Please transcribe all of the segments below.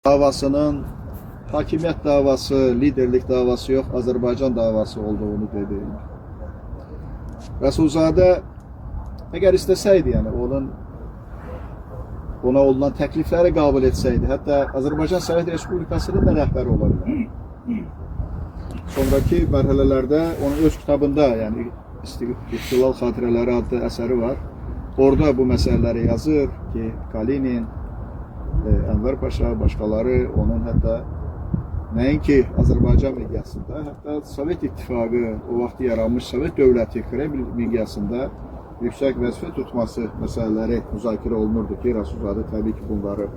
davasının hakimiyet davası, liderlik davası yok, Azerbaycan davası olduğunu dedi. Resulzade eğer isteseydi, yani ona olunan teklifleri kabul etseydi, hatta Azerbaycan Sovet Respublikası'nın da rəhbəri olabilir. Sonraki merhalelerde onun öz kitabında, yani İhtilal Xatirələri adlı əsəri var. Orada bu meseleleri yazır ki Kalinin, Enver Paşa, başkaları onun hatta nəinki Azərbaycan miqyasında, hatta Sovet İttifaqı, o vaxt yaranmış Sovet dövləti Kreml miqyasında yüksək vəzifə tutması məsələləri müzakirə olunurdu ki, Resulzade təbii ki bunları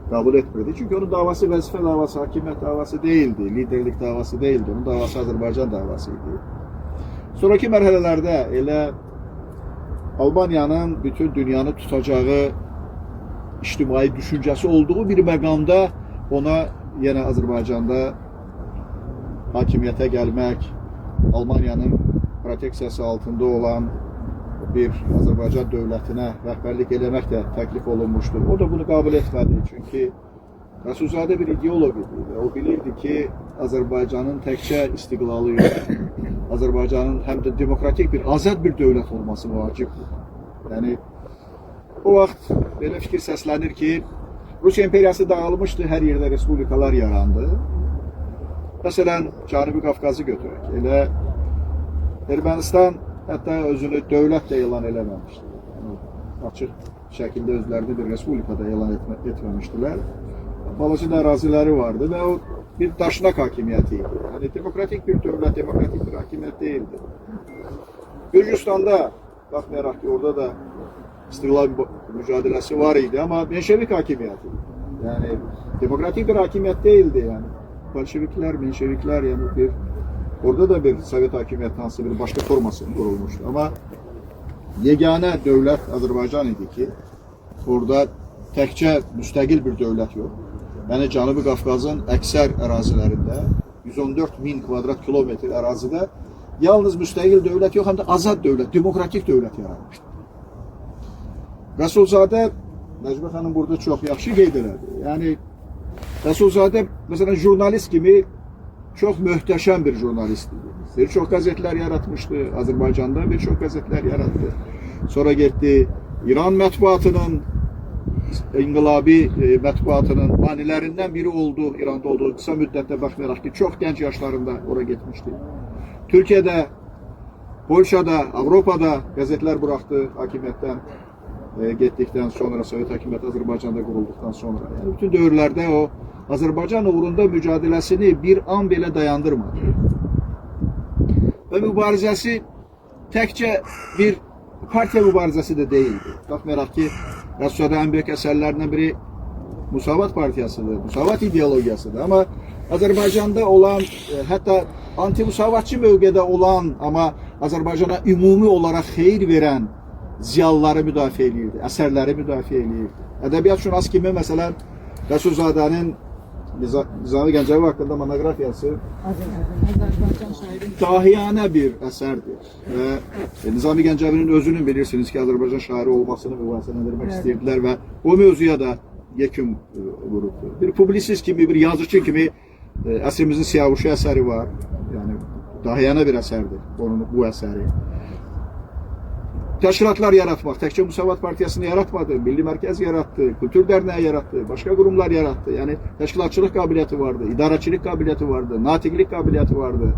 kabul etmirdi. Çünkü onun davası vəzifə davası, hakimiyyət davası değildi, liderlik davası değildi. Onun davası Azərbaycan davasıydı. Sonraki mərhələlərdə elə Almanya'nın bütün dünyanı tutacağı ictimai düşüncəsi olduğu bir məqamda ona yine Azərbaycanda hakimiyyətə gəlmək, Almanya'nın proteksiyası altında olan bir Azərbaycan dövlətinə rəhbərlik eləmək də təklif olunmuşdur. O da bunu kabul etmədi. Çünki Resulzade bir ideolog idi. O bilirdi ki Azərbaycanın təkcə istiqlalı yox, Azərbaycanın həm də demokratik bir, azad bir dövlət olması vacibdir. Yəni o vaxt belə fikir səslənir ki, Rusiya imperiyası dağılmışdı, hər yerdə respublikalar yarandı. Məsələn, Cənubi Qafqazı götürək. Elə Ermənistan hətta özünü dövlət də elan eləməmişdi. Yəni, açıq şəkildə özlərini bir respublikada elan etməmişdilər. Balaca əraziləri vardı və o bir daşnak hakimiyyəti idi. Yəni, demokratik bir dövlət, demokratik bir hakimiyyət değildi. Gürcüstanda, baxmayaraq ki, orada da istiqlal mücadiləsi var idi, ama Menşevik hakimiyyəti. Yəni, demokratik bir hakimiyyət değildi. Yəni, Bolşeviklər, Menşeviklər, yəni orada da bir Sovet hakimiyyəti hansı bir başka forması kurulmuştu. Ama yegane dövlət Azərbaycan idi ki, orada təkcə müstəqil bir dövlət yox. Yəni, Cənubi Qafqazın əksər ərazilərində 114.000 kvadrat kilometr ərazidə yalnız müstəqil dövlət yox, həm də azad dövlət, demokratik dövlət yaranmışdı. Resulzade, Necmi xanım burada çox yaxşı qeyd elədi. Yəni, Resulzade, məsələn, jurnalist kimi çok möhtəşəm bir jurnalist idi. Bir çox qəzetlər yaratmışdı, Azərbaycanda bir çox qəzetlər yarattı. Sonra getdi, İran mətbuatının, inqilabi mətbuatının banilərindən biri oldu, İranda olduğu kısa müddətdə baxmayaraq ki, çox gənc yaşlarında oraya getmişdi. Türkiye'de, Polşa'da, Avropada qəzetlər buraxdı hakimiyyətdən getdikdən sonra, Sovet hakimiyyəti Azərbaycanda qurulduktan sonra. Yəni, bütün dövrlərdə o Azərbaycan uğrunda mücadelesini bir an belə dayandırmadı. Və mübarizəsi təkcə bir partiya mübarizəsi de değildi. Baxmayaraq ki, Rusya'da en büyük eserlerinden biri Musavat Partiyasıdır, Musavat ideologiyasıdır. Ama Azərbaycanda olan, hatta anti-musavatçı mövqedə olan, ama Azərbaycana ümumi olarak xeyir veren ziyalıları müdafiə edirdi, əsərləri müdafiə edirdi. Ədəbiyyat şünas kimi, məsələn, Resulzade'nin Nizami Gəncəvi hakkında monoqrafiyası dahiyanə bir əsərdir. Və Nizami Gəncəvinin özünün bilirsiniz ki, Azərbaycan şairi olmasını mübahisələndirmək istəyirdilər və o mövzuya da yekun vurubdur. Bir publisist kimi, bir yazıcı kimi əsrimizin Siyavuşu əsəri var. Yəni, dahiyanə bir əsərdir onun bu əsəri. Təşkilatlar yaratmaq, təkcə Musavat Partiyasını yaratmadı, Milli Mərkəz yarattı, Kültür Dərnəyi yarattı, başka qurumlar yarattı. Yəni, təşkilatçılıq qabiliyyəti vardı, idarəçilik qabiliyyəti vardı, natiqlik qabiliyyəti vardı,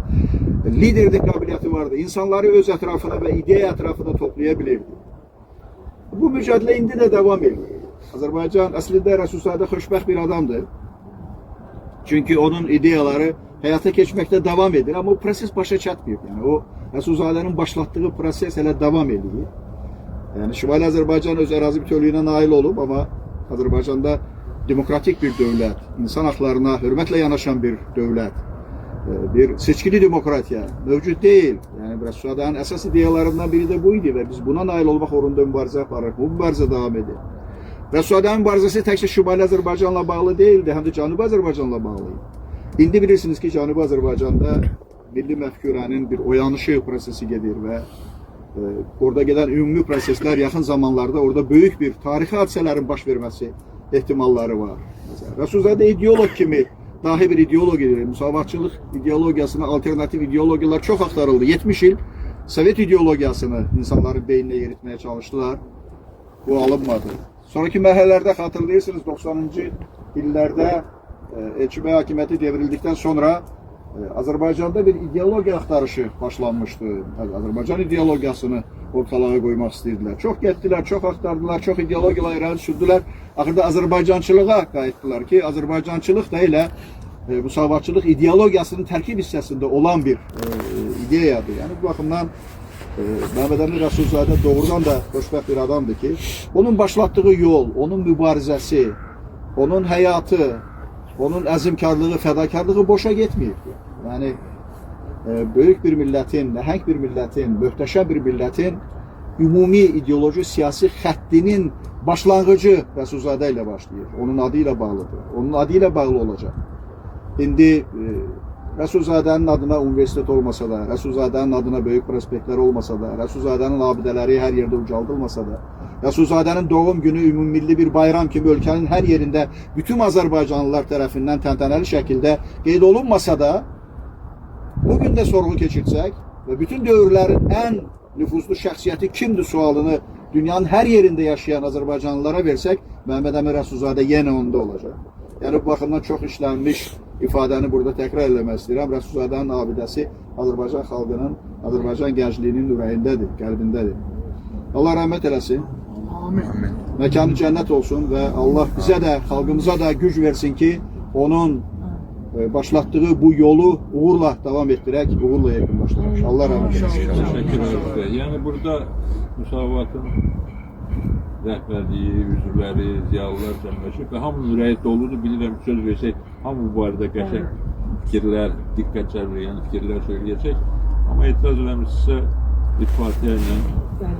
liderlik qabiliyyəti vardı. İnsanları öz ətrafına və ideya ətrafına toplaya bilirdi. Bu mücadilə indi də devam edir. Azərbaycan əslində Resulzade xoşbəxt bir adamdır. Çünki onun ideyaları həyata keçməkdə devam edir, ama o proses başa çatmıyor. Yani o Resulzade'nin başlattığı proses hələ devam ediyor. Yani Şimali Azərbaycan öz ərazi bütövlüyünə nail olub, ama Azərbaycanda demokratik bir dövlət, insan haklarına hörmətlə yanaşan bir dövlət, bir seçkili demokratiya mövcud değil. Yani Resulzade'nin əsas ideyalarından biri de buydu ve biz buna nail olmaq uğrunda mübarizə aparırıq. Bu mübarizə devam edir. Resulzade'nin mübarizəsi təkcə Şimali Azərbaycanla bağlı değildi, həm də Cənubi Azərbaycanla bağlı. İndi bilirsiniz ki, Cənubi Azərbaycanda milli məfkurənin bir oyanışı prosesi gedir və orada gelen ümumi prosesler yakın zamanlarda orada büyük bir tarixi hadisələrin baş verməsi ehtimalları var. Rəsulzadə ideolog kimi dahi bir ideoloq idi. Müsavatçılıq ideologiyasına alternativ ideologiyalar çox axtarıldı. 70 il Sovet ideologiyasını insanların beynine yeritmeye çalıştılar. Bu alınmadı. Sonraki mərhələlərdə xatırlayırsınız 90-cı illərdə Elçibəy hakimiyyəti devrildikdən sonra Azərbaycanda bir ideologiya axtarışı başlanmışdı. Azərbaycan ideologiyasını ortalığa qoymaq istəyirdilər. Çox getdilər, çox axtardılar, çox ideologiyalar irəli sürdülər. Axırda Azərbaycançılığa qayıtdılar ki, Azərbaycançılıq da elə müsavatçılıq ideologiyasının tərkib hissəsində olan bir ideyadır. Yəni bu baxımdan Məhəmməd Əmin Rəsulzadə doğrudan da xoşbəxt bir adamdır ki, onun başlatdığı yol, onun mübarizəsi, onun həyatı, onun əzimkarlığı, fədakarlığı boşa getməyibdir. Yəni böyük bir millətin, nəhəng bir millətin, möhtəşəm bir millətin ümumi ideoloji siyasi xəttinin başlanğıcı Rəsulzadə ilə başlayır. Onun adı ilə bağlıdır. Onun adı ilə bağlı olacaq. İndi Rəsulzadənin adına universitet olmasa da, Rəsulzadənin adına böyük prospektlər olmasa da, Rəsulzadənin abidələri hər yerdə ucaldılmasa da, Rəsulzadənin doğum günü ümummilli bir bayram kimi ölkənin hər yerində bütün Azərbaycanlılar tərəfindən təntənəli şəkildə qeyd olunmasa da, bugün də sorğu keçirsək və bütün dövrlərin ən nüfuzlu şəxsiyyəti kimdir sualını dünyanın hər yerində yaşayan Azərbaycanlılara versək, Məhəmməd Əmin Rəsulzadə yenə onda olacaq. Yəni bu baxımdan çox işlənmiş ifadəni burada təkrar eləmək istəyirəm. Rəsulzadənin abidəsi Azərbaycan xalqının, Azərbaycan gəncliyinin ürəyindədir, qəlbindədir. Allah rəhmət eləsin. Amin. Məkanı cənnət olsun və Allah bizə də, xalqımıza da güc versin ki, onun başlatdığı bu yolu uğurla davam etdirək, uğurla yekunlaşdırək. Allah rəhmət eləsin. Teşekkür ederim. Yani burada Müsavatın rəhbərliyi, üzvləri, ziyalılar cəmləşib və hamının ürəyi doludur. Bilirəm, söz versək, hamı bu barədə qəşəng fikirlər, diqqət cəlb edən fikirlər söyləyəcək. Amma etiraz eləmişsə, ittifaqiyyə ilə